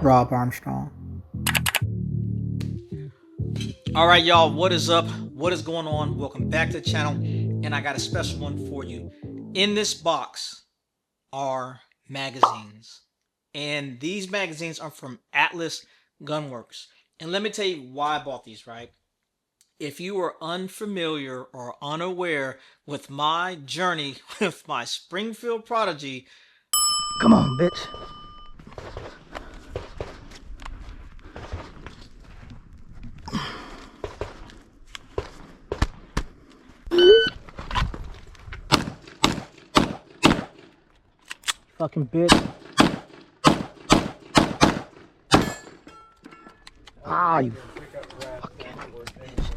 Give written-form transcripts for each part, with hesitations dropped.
Rob Armstrong. All right, y'all, what is up? What is going on? Welcome back to the channel, and I got a special one for you. In this box are magazines, and these magazines are from Atlas Gunworks. And let me tell you why I bought these, right? If you are unfamiliar or unaware with my journey with my Springfield Prodigy, Come on, bitch. Fucking bitch. Ah, you fucking bitch.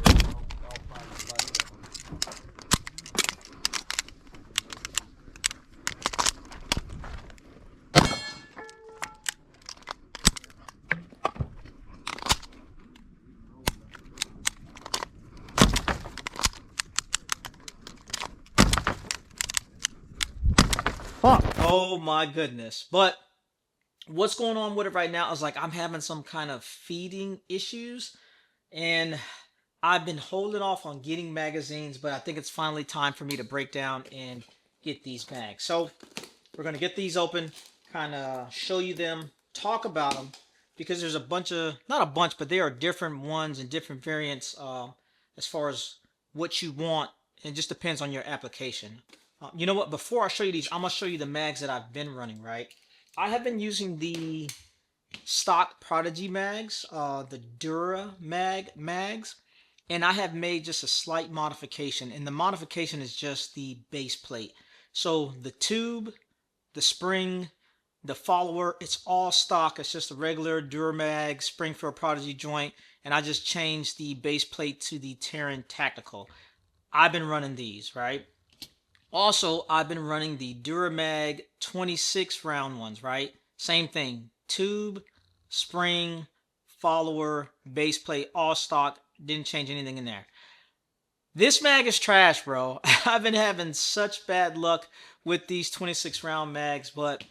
Fuck. oh my goodness. But what's going on with it right now is like I'm having some kind of feeding issues, and I've been holding off on getting magazines, but I think it's finally time for me to break down and get these bags. So we're going to get these open, kind of show you them, talk about them, because there's a bunch of, not a bunch, but there are different ones and different variants as far as what you want. It just depends on your application. You know what? Before I show you these, I'm going to show you the mags that I've been running, right? I have been using the stock Prodigy mags, the Dura mags, and I have made just a slight modification, and the modification is just the base plate. So the tube, the spring, the follower, it's all stock. It's just a regular Duramag Springfield Prodigy joint, and I just changed the base plate to the Terran Tactical. I've been running these, right? Also, I've been running the Duramag 26 round ones, right? Same thing. Tube, spring, follower, base plate, all stock. Didn't change anything in there. This mag is trash, bro. I've been having such bad luck with these 26 round mags, but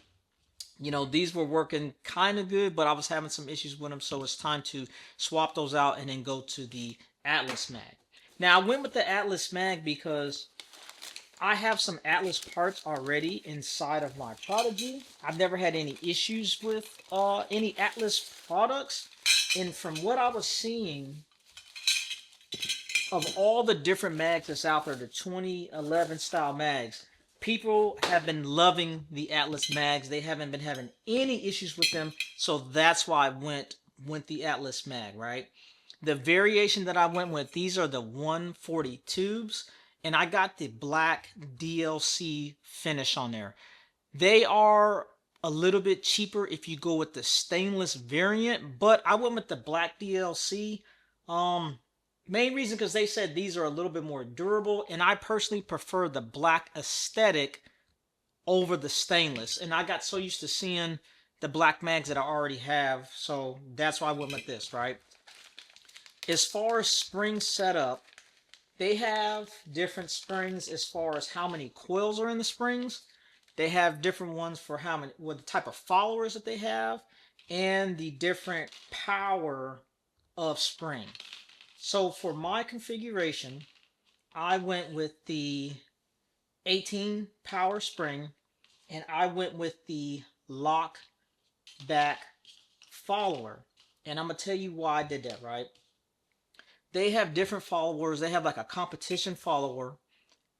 you know, these were working kind of good, but I was having some issues with them, so it's time to swap those out and then go to the Atlas mag. Now, I went with the Atlas mag because I have some Atlas parts already inside of my Prodigy. I've never had any issues with any Atlas products. And from what I was seeing, of all the different mags that's out there, the 2011 style mags, people have been loving the Atlas mags. They haven't been having any issues with them. So that's why I went the Atlas mag, right? The variation that I went with, these are the 140 tubes, and I got the black DLC finish on there. They are a little bit cheaper if you go with the stainless variant, but I went with the black DLC. Main reason because they said these are a little bit more durable, and I personally prefer the black aesthetic over the stainless. And I got so used to seeing the black mags that I already have, so that's why I went with this, right? As far as spring setup, they have different springs as far as how many coils are in the springs. They have different ones for how many, what the type of followers that they have, and the different power of spring. So for my configuration, I went with the 18 power spring, and I went with the lock back follower. And I'm going to tell you why I did that, right? They have different followers. They have like a competition follower,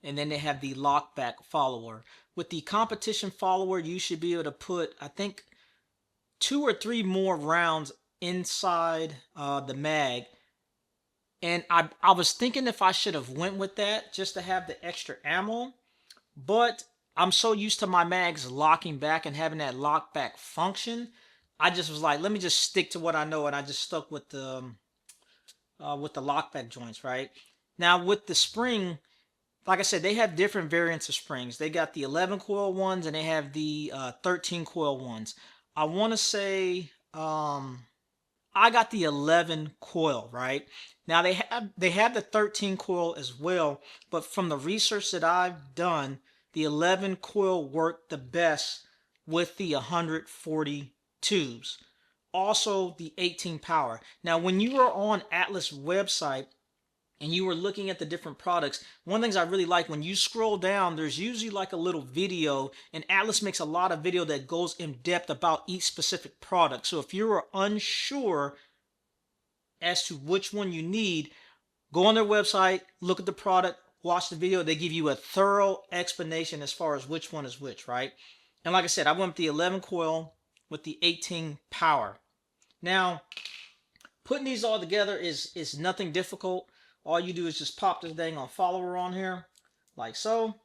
and then they have the lockback follower. With the competition follower, you should be able to put, I think, 2 or 3 more rounds inside the mag. And I was thinking if I should have went with that just to have the extra ammo, but I'm so used to my mags locking back and having that lockback function. I just was like, let me just stick to what I know, and I just stuck with the lockback joints, right? Now with the spring, like I said, they have different variants of springs. They got the 11 coil ones, and they have the 13 coil ones. I want to say I got the 11 coil, right? Now they have the 13 coil as well, but from the research that I've done, the 11 coil worked the best with the 140 tubes. also the 18 power. Now, when you are on Atlas website and you were looking at the different products, one of the things I really like, when you scroll down, there's usually like a little video, and Atlas makes a lot of video that goes in depth about each specific product. So if you're unsure as to which one you need, go on their website, look at the product, watch the video. They give you a thorough explanation as far as which one is which, right? And like I said, I went with the 11 coil with the 18 power. Now, putting these all together is nothing difficult. All you do is just pop this dang on follower on here, like so.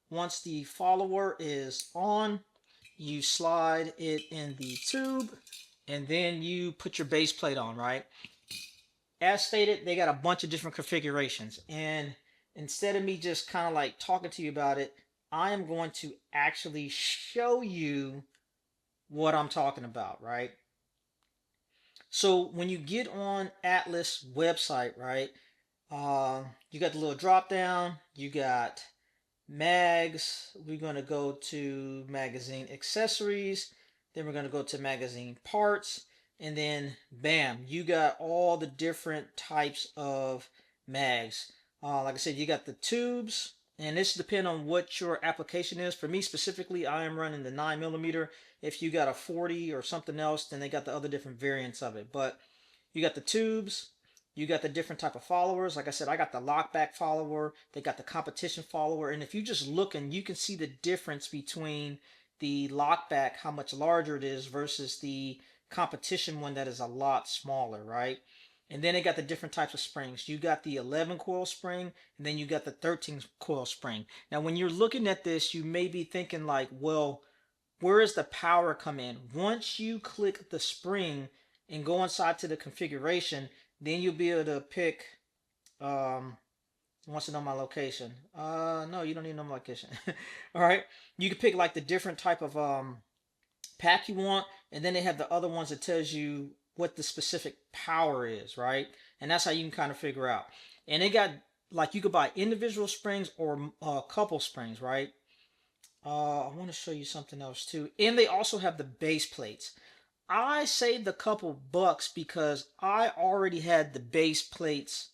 Once the follower is on, you slide it in the tube, and then you put your base plate on, right? As stated, they got a bunch of different configurations, and instead of me just kind of like talking to you about it, I am going to actually show you what I'm talking about, right? So when you get on Atlas website, right, you got the little drop down, you got mags. We're going to go to magazine accessories, then we're going to go to magazine parts, and then bam, you got all the different types of mags. Like I said, you got the tubes, and this depends on what your application is. For me specifically, I am running the 9mm. If you got a 40 or something else, then they got the other different variants of it. But you got the tubes, you got the different type of followers. Like I said, I got the lockback follower, they got the competition follower, and if you just look, and you can see the difference between the lockback, how much larger it is, versus the competition one that is a lot smaller, right? And then they got the different types of springs. You got the 11 coil spring, and then you got the 13 coil spring. Now, when you're looking at this, you may be thinking like, well, where does the power come in? Once you click the spring and go inside to the configuration, then you'll be able to pick, wants to know my location. No, you don't need to know my location. All right. You can pick like the different type of pack you want, and then they have the other ones that tells you what the specific power is, right? And that's how you can kind of figure out. And they got, like, you could buy individual springs or couple springs, right? I want to show you something else too. And they also have the base plates. I saved a couple bucks because I already had the base plates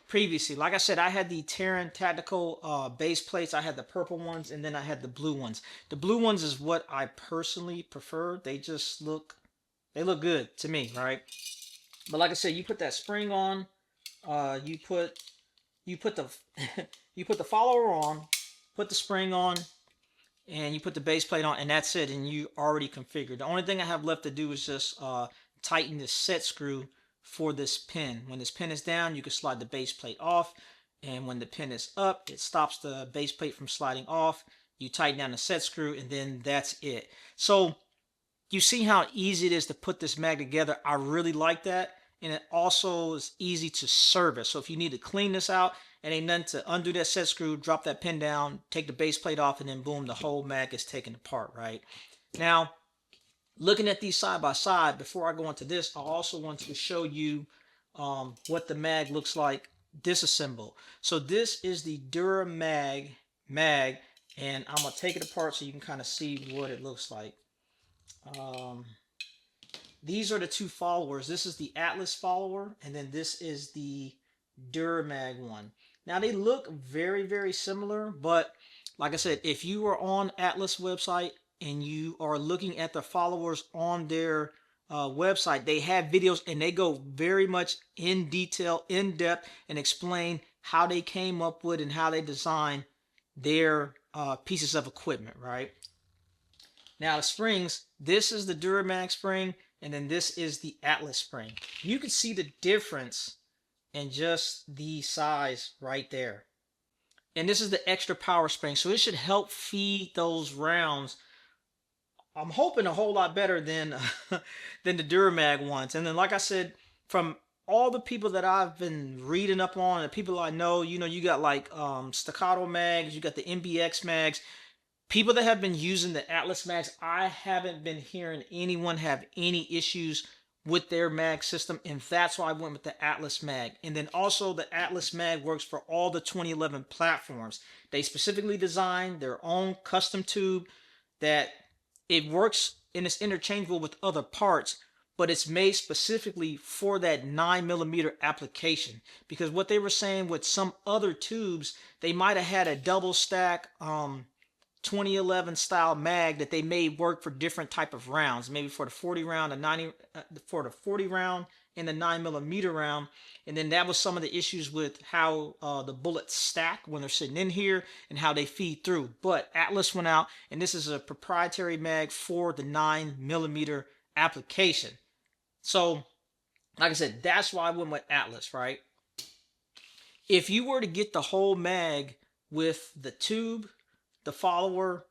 previously. Like I said, I had the Terran Tactical base plates. I had the purple ones, and then I had the blue ones. The blue ones is what I personally prefer. They just look, they look good to me, right? But like I said, you put that spring on, you put the you put the follower on, put the spring on, and you put the base plate on, and that's it, and you already configured. The only thing I have left to do is just tighten this set screw for this pin. When this pin is down, you can slide the base plate off, and when the pin is up, it stops the base plate from sliding off. You tighten down the set screw, and then that's it. So you see how easy it is to put this mag together. I really like that, and it also is easy to service. So if you need to clean this out, it ain't nothing to undo that set screw, drop that pin down, take the base plate off, and then boom, the whole mag is taken apart, right? Now, looking at these side by side, before I go into this, I also want to show you what the mag looks like disassembled. So this is the Duramag mag, and I'm going to take it apart so you can kind of see what it looks like. These are the two followers. This is the Atlas follower, and then this is the Duramag one. Now they look very, very similar, but like I said, if you are on Atlas website and you are looking at the followers on their website, they have videos, and they go very much in detail, in depth, and explain how they came up with and how they design their pieces of equipment, right? Now the springs, this is the Duramag spring, and then this is the Atlas spring. You can see the difference in just the size right there. And this is the extra power spring, so it should help feed those rounds, I'm hoping, a whole lot better than than the Duramag ones. And then, like I said, from all the people that I've been reading up on, the people I know, you got like staccato mags, you got the MBX mags. People that have been using the Atlas mags, I haven't been hearing anyone have any issues with their mag system, and that's why I went with the Atlas mag. And then also the Atlas mag works for all the 2011 platforms. They specifically designed their own custom tube that it works and it's interchangeable with other parts, but it's made specifically for that 9mm application. Because what they were saying with some other tubes, they might have had a double stack 2011 style mag that they made work for different type of rounds, maybe for the 40 round, for the 40 round and the 9mm round. And then that was some of the issues with how the bullets stack when they're sitting in here and how they feed through. But Atlas went out, and this is a proprietary mag for the 9mm application. So like I said, that's why I went with Atlas, right? If you were to get the whole mag with the tube, the follower,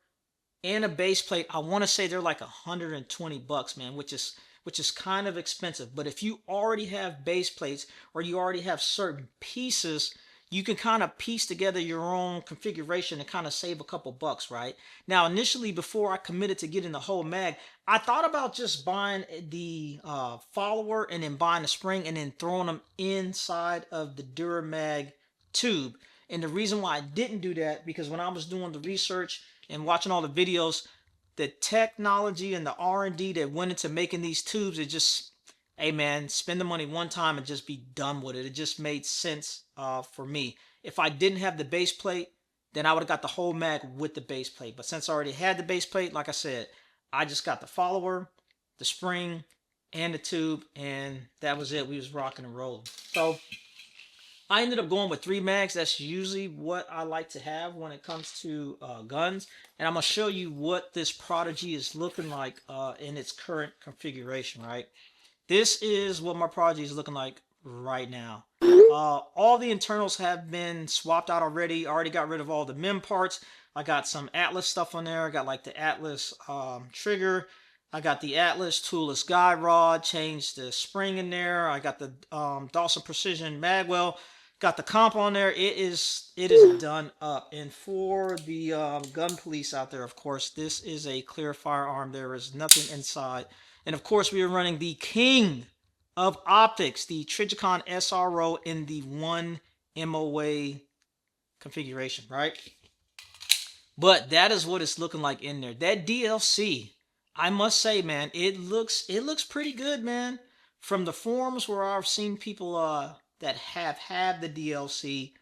and a base plate, I want to say they're like $120, man, which is kind of expensive. But if you already have base plates or you already have certain pieces, you can kind of piece together your own configuration and kind of save a couple bucks, right? Now, initially, before I committed to getting the whole mag, I thought about just buying the follower and then buying the spring and then throwing them inside of the Duramag tube. And the reason why I didn't do that, because when I was doing the research and watching all the videos, the technology and the R&D that went into making these tubes, it just, hey man, spend the money one time and just be done with it. It just made sense for me. If I didn't have the base plate, then I would have got the whole mag with the base plate. But since I already had the base plate, like I said, I just got the follower, the spring, and the tube, and that was it. We was rocking and rolling. So I ended up going with 3 mags. That's usually what I like to have when it comes to guns. And I'm going to show you what this Prodigy is looking like in its current configuration, right? This is what my Prodigy is looking like right now. All the internals have been swapped out already. I already got rid of all the mem parts. I got some Atlas stuff on there. I got like the Atlas trigger. I got the Atlas toolless guide rod. Changed the spring in there. I got the Dawson Precision magwell. Got the comp on there. It is done up. And for the gun police out there, of course, this is a clear firearm. There is nothing inside. And of course, we are running the king of optics, the Trijicon SRO in the 1 MOA configuration, right? But that is what it's looking like in there. That DLC, I must say, man, it looks pretty good, man. From the forums where I've seen people that have had the DLC,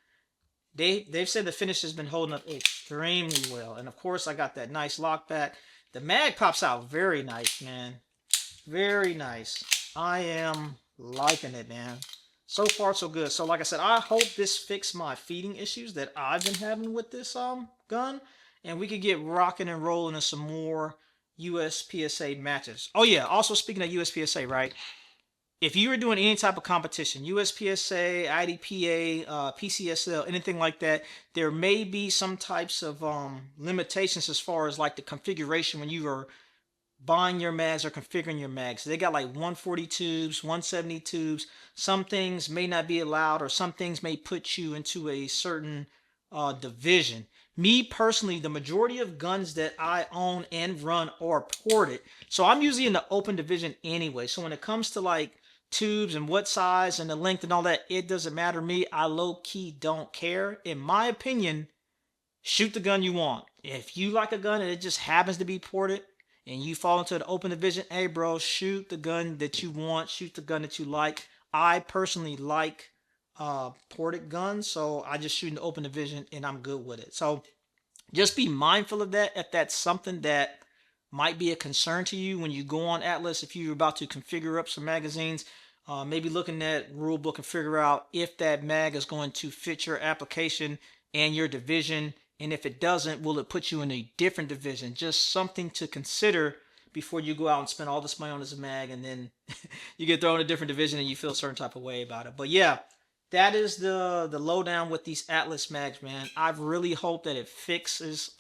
they've said the finish has been holding up extremely well. And of course, I got that nice lockback. The mag pops out very nice, man. Very nice. I am liking it, man. So far, so good. So like I said, I hope this fixed my feeding issues that I've been having with this gun, and we could get rocking and rolling in some more USPSA matches. Oh yeah, also speaking of USPSA, right? If you were doing any type of competition, USPSA, IDPA, PCSL, anything like that, there may be some types of limitations as far as like the configuration when you are buying your mags or configuring your mags. They got like 140 tubes, 170 tubes. Some things may not be allowed, or some things may put you into a certain division. Me personally, the majority of guns that I own and run are ported. So I'm usually in the open division anyway. So when it comes to like tubes and what size and the length and all that, it doesn't matter to me. I low-key don't care. In my opinion, shoot the gun you want. If you like a gun and it just happens to be ported and you fall into the open division, hey bro, shoot the gun that you want. Shoot the gun that you like. I personally like ported guns, so I just shoot in the open division and I'm good with it. So just be mindful of that if that's something that might be a concern to you when you go on Atlas. If you're about to configure up some magazines, maybe looking at rule book and figure out if that mag is going to fit your application and your division, and if it doesn't, will it put you in a different division? Just something to consider before you go out and spend all this money on this mag and then you get thrown in a different division and you feel a certain type of way about it. But yeah, that is the lowdown with these Atlas mags, man. I really hope that it fixes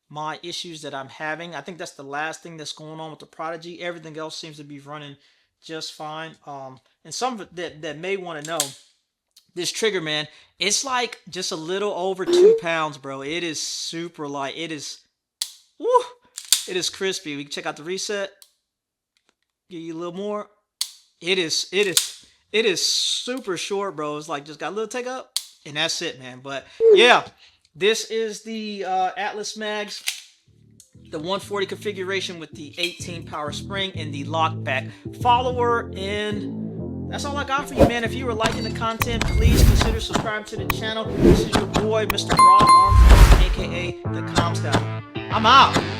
my issues that I'm having. I think that's the last thing that's going on with the Prodigy. Everything else seems to be running just fine. And some that may want to know, this trigger, man, it's like just a little over 2 pounds, bro. It is super light. It is, woo, it is crispy. We can check out the reset. Give you a little more. It is super short, bro. It's like just got a little take up, and that's it, man. But yeah, this is the Atlas mags. the 140 configuration with the 18 power spring and the lockback follower. And that's all I got for you, man. If you were liking the content, please consider subscribing to the channel. This is your boy, Mr. Raw Armstrong, aka the Comms Guy. I'm out.